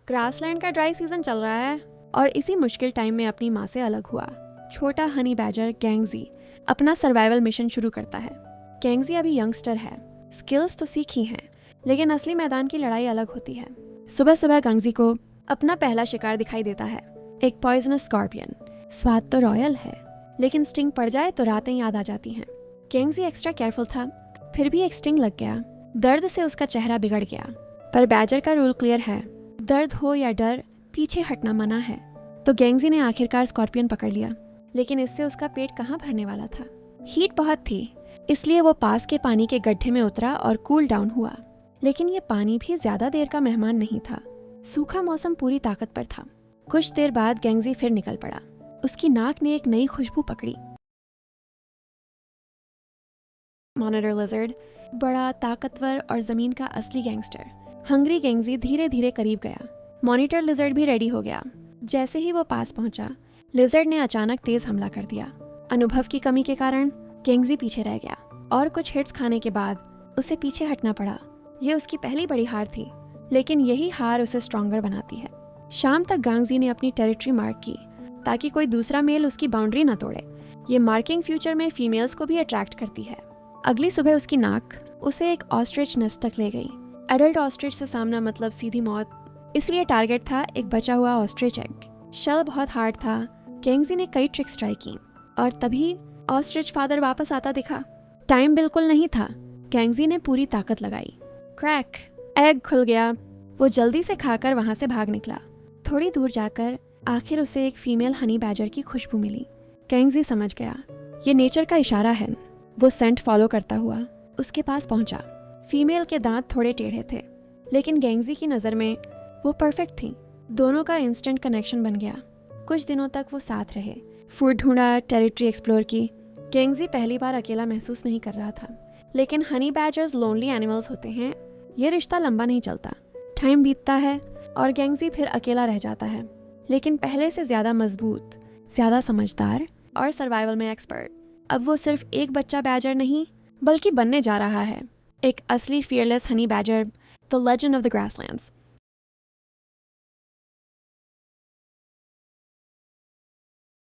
Grassland का dry season चल रहा है और इसी मुश्किल टाइम में अपनी माँ से अलग हुआ छोटा हनी बैजर गैंगजी अपना सर्वाइवल मिशन शुरू करता है। गैंगजी अभी यंगस्टर है, स्किल्स तो सीखी हैं, लेकिन असली मैदान की लड़ाई अलग होती है। सुबह सुबह गैंगजी को अपना पहला शिकार दिखाई देता है, एक पॉइजनस स्कॉर्पियन। स्वाद तो रॉयल है, लेकिन स्टिंग पड़ जाए तो रातें याद आ जाती हैं। गैंगजी एक्स्ट्रा केयरफुल था, फिर भी एक स्टिंग लग गया। दर्द से उसका चेहरा बिगड़ गया। पर बैजर का रूल क्लियर है, दर्द हो या डर, पीछे हटना मना है। तो गैंगजी ने आखिरकार स्कॉर्पियन पकड़ लिया, लेकिन इससे उसका पेट कहाँ भरने वाला था। हीट बहुत थी, इसलिए वो पास के पानी के गड्ढे में उतरा और कूल डाउन हुआ। लेकिन ये पानी भी ज्यादा देर का मेहमान नहीं था। सूखा मौसम पूरी ताकत पर था। कुछ देर बाद गैंगजी फिर निकल पड़ा। उसकी नाक ने एक नई खुशबू पकड़ी। मॉनिटर लिजर्ड, बड़ा, ताकतवर और जमीन का असली गैंगस्टर। हंग्री गैंगजी धीरे धीरे करीब गया। मॉनिटर लिजर्ड भी रेडी हो गया। जैसे ही वो पास पहुंचा, लिजर्ड ने अचानक तेज हमला कर दिया। अनुभव की कमी के कारण गैंगजी पीछे रह गया और कुछ हिट्स खाने के बाद उसे पीछे हटना पड़ा। ये उसकी पहली बड़ी हार थी, लेकिन यही हार उसे स्ट्रॉन्गर बनाती है। शाम तक गैंगजी ने अपनी टेरिटरी मार्क की ताकि कोई दूसरा मेल उसकी बाउंड्री ना तोड़े। ये मार्किंग फ्यूचर में फीमेल्स को भी अट्रैक्ट करती है। अगली सुबह उसकी नाक उसे एक ऑस्ट्रिच नेस्ट तक ले गई। एडल्ट ऑस्ट्रिच से सामना मतलब सीधी मौत, इसलिए टारगेट था एक बचा हुआ ऑस्ट्रिच एग। शल बहुत हार्ड था। गैंगजी ने कई ट्रिक्स ट्राई की और तभी ऑस्ट्रिच फादर वापस आता दिखा। टाइम बिल्कुल नहीं था। गैंगजी ने पूरी ताकत लगाई। क्रैक, एग खुल गया। वो जल्दी से खाकर वहां से भाग निकला। थोड़ी दूर जाकर आखिर उसे एक फीमेल हनी बैजर की खुशबू मिली। गैंगजी समझ गया, ये नेचर का इशारा है। वो सेंट फॉलो करता हुआ उसके पास पहुंचा। फीमेल के दांत थोड़े टेढ़े थे, लेकिन गैंगजी की नज़र में वो परफेक्ट थी। दोनों का इंस्टेंट कनेक्शन बन गया। कुछ दिनों तक वो साथ रहे। फूड ढूंढा, टेरिटरी एक्सप्लोर की। गैंगजी पहली बार अकेला महसूस नहीं कर रहा था, लेकिन हनी बैजर्स लोनली एनिमल्स होते हैं। ये रिश्ता लंबा नहीं चलता। टाइम बीतता है और गैंगजी फिर अकेला रह जाता है, लेकिन पहले से ज़्यादा मजबूत, ज़्यादा समझदार और सर्वाइवल में एक्सपर्ट। अब वो सिर्फ एक बच्चा बैजर नहीं, बल्कि बनने जा रहा है एक असली fearless honey badger, the legend of the grasslands.